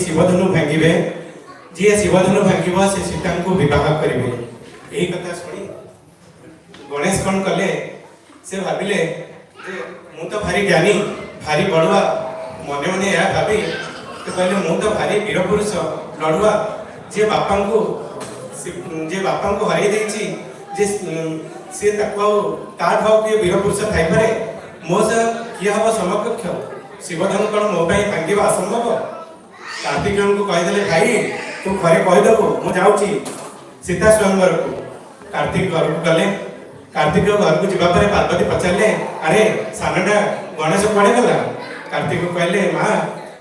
शिवधनु भांगे जी शिवधनु भांग से सीता को बह करेंगे यही कथा शुणी गणेश कौन कले से भाविले मु तो भारी ज्ञानी भारी बड़ुआ मने मने या भाभी तो कहले मु तो भारी वीर पुरुष लड़ुआ जे बापा को हराई देछि जे से ताको ता भाव के वीर पुरुष थाई पारे मो से किया हबो समकक्ष शिवधनु कौन मो भाई भांगे असंभव कार्तिक को कहीदे भाई तू घरे कहीदेबू मु जाऊँगी सीता स्वयंवर को कार्तिक घर को गले कार्तिक घर को जावा पार्वती पचारे अरे सानटा गणेश कड़े गला कार्तिक को कहले माँ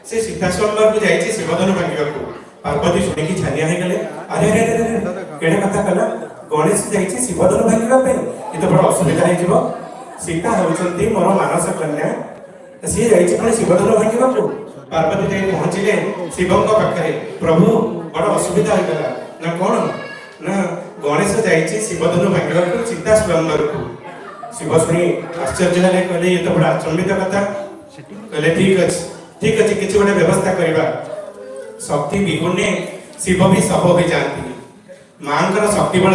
से सीता स्वयंवर को जाइए शिवधनु भांगा को पार्वती शुणिकी छानिया हो गले अरे अरे अरे केड़े कथा कला गणेश जाइए शिवधनु भांगा ये तो बड़ा असुविधा हो सीता होती मोर मानस कन्या सी जाइए शिवधनु भांगा को पार्वती जाई पहुंचले शिवों पाखे प्रभु बड़ा असुविधा होगा ना कौन ना गणेश जाइए शिवधनु भांगा को सीता स्वयंवर को शिव शुणी आश्चर्य है कहले ये तो बड़ा अचंबित कथा कहले ठीक अच्छे किसी गोटे व्यवस्था करवा शक्ति विहुने शिव भी सब हो जाती मां शक्ति बल